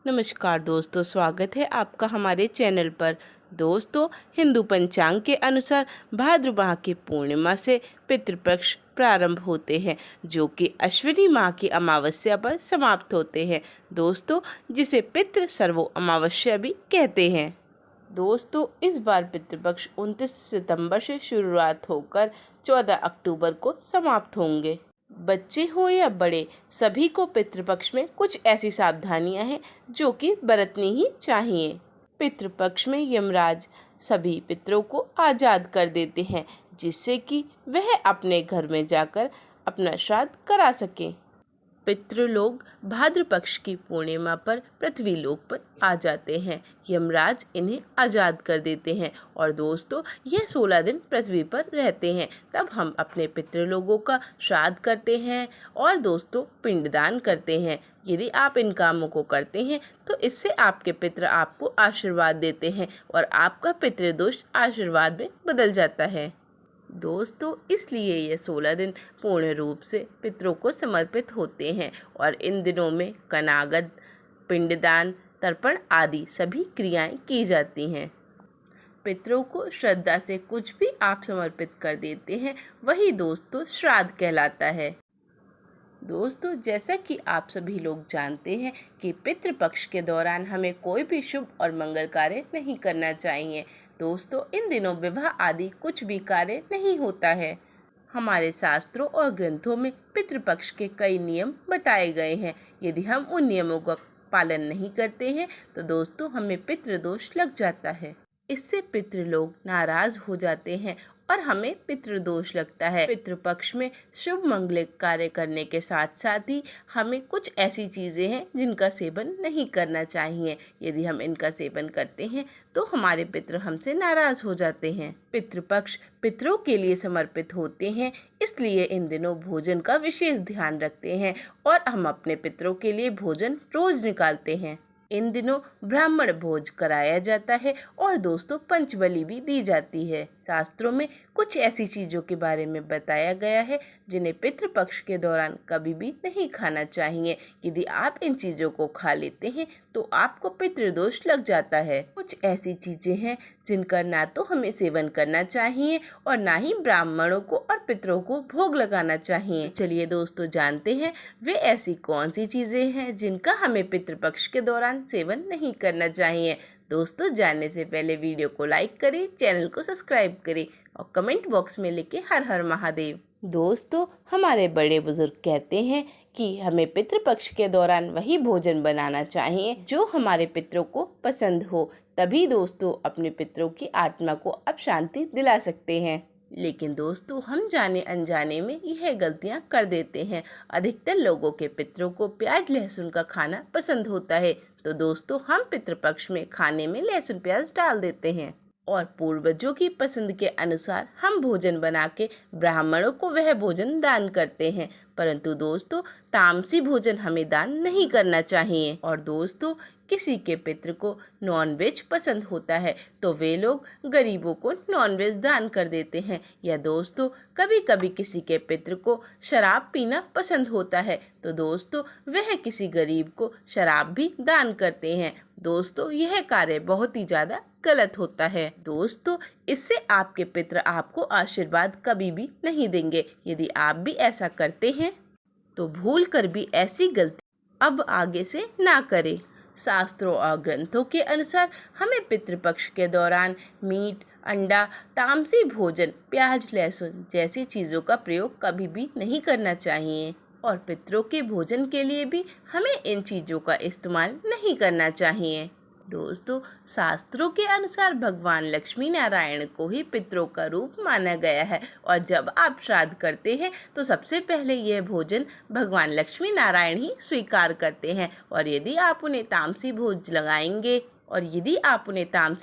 नमस्कार दोस्तों, स्वागत है आपका हमारे चैनल पर। दोस्तों, हिंदू पंचांग के अनुसार भाद्र माह की पूर्णिमा से पितृपक्ष प्रारंभ होते हैं, जो कि अश्विनी माह की अमावस्या पर समाप्त होते हैं दोस्तों, जिसे पितृ सर्वो अमावस्या भी कहते हैं। दोस्तों, इस बार पितृपक्ष 29 सितंबर से शुरुआत होकर 14 अक्टूबर को समाप्त होंगे। बच्चे हो या बड़े, सभी को पितृपक्ष में कुछ ऐसी सावधानियां हैं जो कि बरतनी ही चाहिए। पितृपक्ष में यमराज सभी पितरों को आज़ाद कर देते हैं, जिससे कि वह अपने घर में जाकर अपना श्राद्ध करा सकें। पितृलोग भाद्र पक्ष की पूर्णिमा पर पृथ्वी लोक पर आ जाते हैं। यमराज इन्हें आज़ाद कर देते हैं और दोस्तों, यह 16 दिन पृथ्वी पर रहते हैं। तब हम अपने पितृलोगों का श्राद्ध करते हैं और दोस्तों, पिंडदान करते हैं। यदि आप इन कामों को करते हैं तो इससे आपके पितृ आपको आशीर्वाद देते हैं और आपका पितृदोष आशीर्वाद में बदल जाता है। दोस्तों, इसलिए ये 16 दिन पूर्ण रूप से पितरों को समर्पित होते हैं और इन दिनों में कनागद, पिंडदान, तर्पण आदि सभी क्रियाएं की जाती हैं। पितरों को श्रद्धा से कुछ भी आप समर्पित कर देते हैं, वही दोस्तों श्राद्ध कहलाता है। दोस्तों, जैसा कि आप सभी लोग जानते हैं कि पितृपक्ष के दौरान हमें कोई भी शुभ और मंगल कार्य नहीं करना चाहिए। दोस्तों, इन दिनों विवाह आदि कुछ भी कार्य नहीं होता है। हमारे शास्त्रों और ग्रंथों में पितृपक्ष के कई नियम बताए गए हैं। यदि हम उन नियमों का पालन नहीं करते हैं तो दोस्तों, हमें पितृदोष लग जाता है। इससे पितृ लोग नाराज हो जाते हैं और हमें पितृदोष लगता है। पितृपक्ष में शुभ मंगलिक कार्य करने के साथ साथ ही हमें कुछ ऐसी चीज़ें हैं जिनका सेवन नहीं करना चाहिए। यदि हम इनका सेवन करते हैं तो हमारे पितृ हमसे नाराज हो जाते हैं। पितृपक्ष पितरों के लिए समर्पित होते हैं, इसलिए इन दिनों भोजन का विशेष ध्यान रखते हैं और हम अपने पितरों के लिए भोजन रोज निकालते हैं। इन दिनों ब्राह्मण भोज कराया जाता है और दोस्तों, पंचबलि भी दी जाती है। शास्त्रों में कुछ ऐसी चीज़ों के बारे में बताया गया है जिन्हें पितृपक्ष के दौरान कभी भी नहीं खाना चाहिए। यदि आप इन चीज़ों को खा लेते हैं तो आपको पितृदोष लग जाता है। कुछ ऐसी चीज़ें हैं जिनका ना तो हमें सेवन करना चाहिए और ना ही ब्राह्मणों को और पितरों को भोग लगाना चाहिए। चलिए दोस्तों, जानते हैं वे ऐसी कौन सी चीज़ें हैं जिनका हमें पितृपक्ष के दौरान सेवन नहीं करना चाहिए। दोस्तों, जानने से पहले वीडियो को लाइक करें, चैनल को सब्सक्राइब करें और कमेंट बॉक्स में लिखें हर हर महादेव। दोस्तों, हमारे बड़े बुजुर्ग कहते हैं कि हमें पितृपक्ष के दौरान वही भोजन बनाना चाहिए जो हमारे पितरों को पसंद हो। तभी दोस्तों, अपने पितरों की आत्मा को आप शांति दिला सकते हैं। लेकिन दोस्तों, हम जाने अनजाने में यह गलतियां कर देते हैं। अधिकतर लोगों के पितरों को प्याज लहसुन का खाना पसंद होता है, तो दोस्तों, हम पितृपक्ष में खाने में लहसुन प्याज डाल देते हैं और पूर्वजों की पसंद के अनुसार हम भोजन बना के ब्राह्मणों को वह भोजन दान करते हैं। परंतु दोस्तों, तामसी भोजन हमें दान नहीं करना चाहिए। और दोस्तों, किसी के पितृ को नॉनवेज पसंद होता है तो वे लोग गरीबों को नॉनवेज दान कर देते हैं। या दोस्तों, कभी कभी किसी के पितृ को शराब पीना पसंद होता है तो दोस्तों, वह किसी गरीब को शराब भी दान करते हैं। दोस्तों, यह कार्य बहुत ही ज़्यादा गलत होता है। दोस्तों, इससे आपके पितृ आपको आशीर्वाद कभी भी नहीं देंगे। यदि आप भी ऐसा करते हैं तो भूल कर भी ऐसी गलती अब आगे से ना करें। शास्त्रों और ग्रंथों के अनुसार हमें पितृपक्ष के दौरान मीट, अंडा, तामसी भोजन, प्याज लहसुन जैसी चीज़ों का प्रयोग कभी भी नहीं करना चाहिए और पितरों के भोजन के लिए भी हमें इन चीज़ों का इस्तेमाल नहीं करना चाहिए। दोस्तों, शास्त्रों के अनुसार भगवान लक्ष्मी नारायण को ही पितरों का रूप माना गया है और जब आप श्राद्ध करते हैं तो सबसे पहले यह भोजन भगवान लक्ष्मी नारायण ही स्वीकार करते हैं। और यदि आप उन्हें तामसी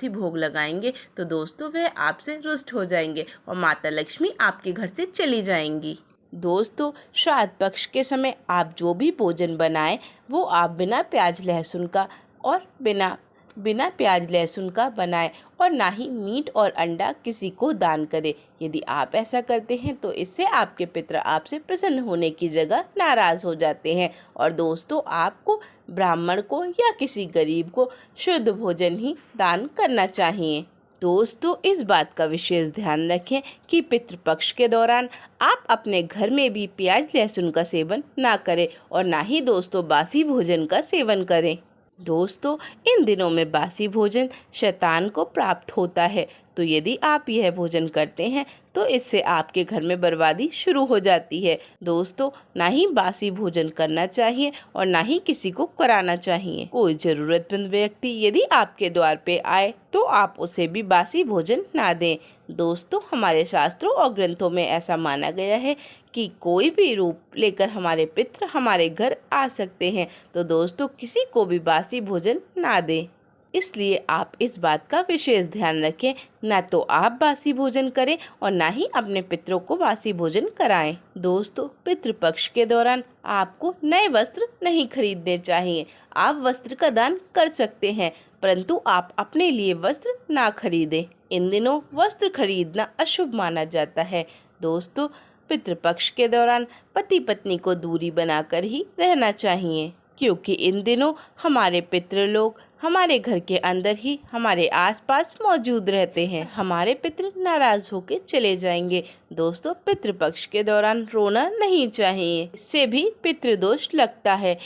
भोग लगाएंगे तो दोस्तों, वह आपसे रुष्ट हो जाएंगे और माता लक्ष्मी आपके घर से चली जाएंगी। दोस्तों, श्राद्ध पक्ष के समय आप जो भी भोजन बनाएं वो आप बिना प्याज लहसुन का और बिना बिना प्याज लहसुन का बनाएं और ना ही मीट और अंडा किसी को दान करें। यदि आप ऐसा करते हैं तो इससे आपके पितर आपसे प्रसन्न होने की जगह नाराज हो जाते हैं। और दोस्तों, आपको ब्राह्मण को या किसी गरीब को शुद्ध भोजन ही दान करना चाहिए। दोस्तों, इस बात का विशेष ध्यान रखें कि पितृपक्ष के दौरान आप अपने घर में भी प्याज लहसुन का सेवन ना करें और ना ही दोस्तों बासी भोजन का सेवन करें। दोस्तों, इन दिनों में बासी भोजन शैतान को प्राप्त होता है, तो यदि आप यह भोजन करते हैं तो इससे आपके घर में बर्बादी शुरू हो जाती है। दोस्तों, ना ही बासी भोजन करना चाहिए और ना ही किसी को कराना चाहिए। कोई जरूरतमंद व्यक्ति यदि आपके द्वार पे आए तो आप उसे भी बासी भोजन ना दें। दोस्तों, हमारे शास्त्रों और ग्रंथों में ऐसा माना गया है कि कोई भी रूप लेकर हमारे पितृ हमारे घर आ सकते हैं, तो दोस्तों किसी को भी बासी भोजन ना दें। इसलिए आप इस बात का विशेष ध्यान रखें, ना तो आप बासी भोजन करें और ना ही अपने पितरों को बासी भोजन कराएं। दोस्तों, पितृपक्ष के दौरान आपको नए वस्त्र नहीं खरीदने चाहिए। आप वस्त्र का दान कर सकते हैं, परंतु आप अपने लिए वस्त्र ना खरीदें। इन दिनों वस्त्र खरीदना अशुभ माना जाता है। दोस्तों, पितृपक्ष के दौरान पति पत्नी को दूरी बनाकर ही रहना चाहिए, क्योंकि इन दिनों हमारे पितृ लोग हमारे घर के अंदर ही हमारे आसपास मौजूद रहते हैं। हमारे पितृ नाराज होकर चले जाएंगे। दोस्तों, पितृपक्ष के दौरान रोना नहीं चाहिए, इससे भी पितृदोष लगता है।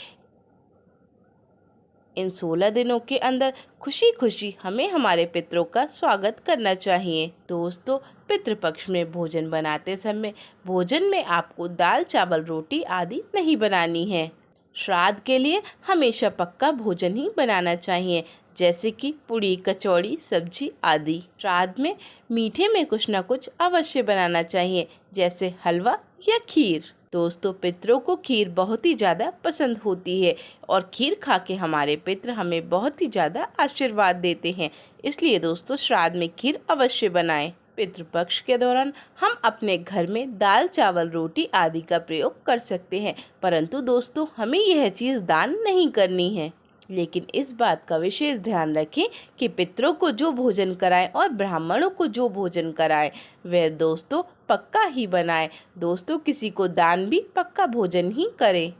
इन 16 दिनों के अंदर खुशी खुशी हमें हमारे पितरों का स्वागत करना चाहिए। दोस्तों, पितृपक्ष में भोजन बनाते समय भोजन में आपको दाल चावल रोटी आदि नहीं बनानी है। श्राद्ध के लिए हमेशा पक्का भोजन ही बनाना चाहिए, जैसे कि पूड़ी कचौड़ी सब्जी आदि। श्राद्ध में मीठे में कुछ न कुछ अवश्य बनाना चाहिए, जैसे हलवा या खीर। दोस्तों, पितरों को खीर बहुत ही ज़्यादा पसंद होती है और खीर खा के हमारे पितर हमें बहुत ही ज़्यादा आशीर्वाद देते हैं। इसलिए दोस्तों, श्राद्ध में खीर अवश्य बनाएं। पितृपक्ष के दौरान हम अपने घर में दाल चावल रोटी आदि का प्रयोग कर सकते हैं, परंतु दोस्तों हमें यह चीज़ दान नहीं करनी है। लेकिन इस बात का विशेष ध्यान रखें कि पितरों को जो भोजन कराएं और ब्राह्मणों को जो भोजन कराएं वह दोस्तों पक्का ही बनाएं। दोस्तों, किसी को दान भी पक्का भोजन ही करें।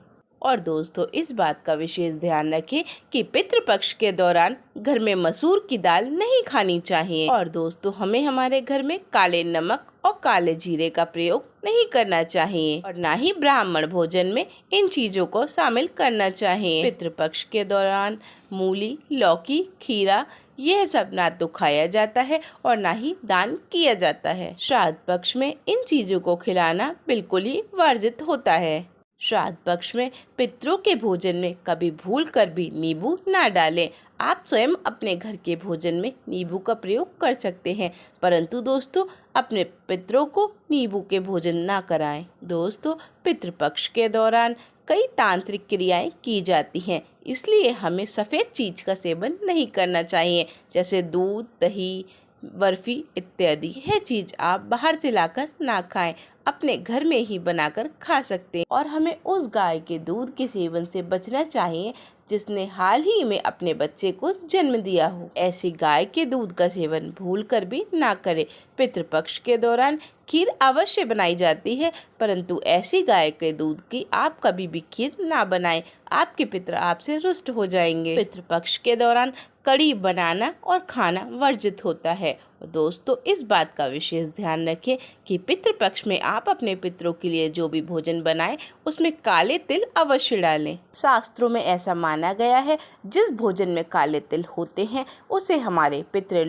और दोस्तों, इस बात का विशेष ध्यान रखें कि पितृपक्ष के दौरान घर में मसूर की दाल नहीं खानी चाहिए। और दोस्तों, हमें हमारे घर में काले नमक और काले जीरे का प्रयोग नहीं करना चाहिए और ना ही ब्राह्मण भोजन में इन चीजों को शामिल करना चाहिए। पितृपक्ष के दौरान मूली, लौकी, खीरा यह सब ना तो खाया जाता है और ना ही दान किया जाता है। श्राद्ध पक्ष में इन चीजों को खिलाना बिल्कुल ही वर्जित होता है। श्राद्ध पक्ष में पितरों के भोजन में कभी भूल कर भी नींबू ना डालें। आप स्वयं अपने घर के भोजन में नींबू का प्रयोग कर सकते हैं, परंतु दोस्तों अपने पितरों को नींबू के भोजन ना कराएं। दोस्तों, पितृपक्ष के दौरान कई तांत्रिक क्रियाएं की जाती हैं, इसलिए हमें सफ़ेद चीज का सेवन नहीं करना चाहिए, जैसे दूध, दही, बर्फी इत्यादि। यह चीज आप बाहर से लाकर ना खाएं, अपने घर में ही बनाकर खा सकते हैं। और हमें उस गाय के दूध के सेवन से बचना चाहिए जिसने हाल ही में अपने बच्चे को जन्म दिया हो। ऐसी गाय के दूध का सेवन भूल कर भी ना करें। पितृपक्ष के दौरान खीर अवश्य बनाई जाती है, परंतु ऐसी गाय के दूध की आप कभी भी खीर ना बनाएं, आपके पितर आपसे रुष्ट हो जाएंगे। पितृपक्ष के दौरान कड़ी बनाना और खाना वर्जित होता है। दोस्तों, इस बात का विशेष ध्यान रखें कि पितृपक्ष में आप अपने पितरों के लिए जो भी भोजन बनाएं उसमें काले तिल अवश्य डालें। शास्त्रों में ऐसा माना गया है, जिस भोजन में काले तिल होते हैं उसे हमारे पितृ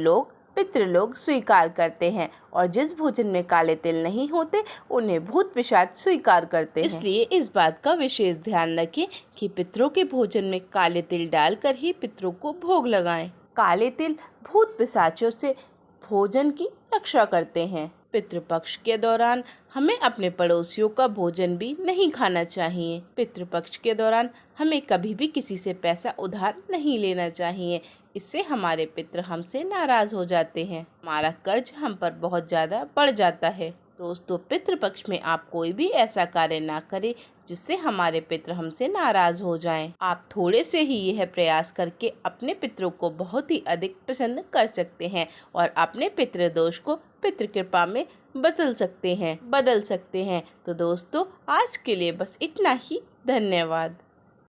लोग स्वीकार करते हैं और जिस भोजन में काले तिल नहीं होते उन्हें भूत पिशाच स्वीकार करते हैं। इसलिए इस बात का विशेष ध्यान रखें कि पितरों के भोजन में काले तिल डालकर ही पितरों को भोग लगाएं। काले तिल भूत पिशाचों से भोजन की रक्षा करते हैं। पितृपक्ष के दौरान हमें अपने पड़ोसियों का भोजन भी नहीं खाना चाहिए। पितृपक्ष के दौरान हमें कभी भी किसी से पैसा उधार नहीं लेना चाहिए, इससे हमारे पितृ हमसे नाराज हो जाते हैं, हमारा कर्ज हम पर बहुत ज़्यादा बढ़ जाता है। दोस्तों, पितृपक्ष में आप कोई भी ऐसा कार्य ना करें जिससे हमारे पितृ हमसे नाराज हो जाएं। आप थोड़े से ही यह प्रयास करके अपने पितरों को बहुत ही अधिक प्रसन्न कर सकते हैं और अपने पितृदोष को पितृ कृपा में बदल सकते हैं। तो दोस्तों, आज के लिए बस इतना ही। धन्यवाद।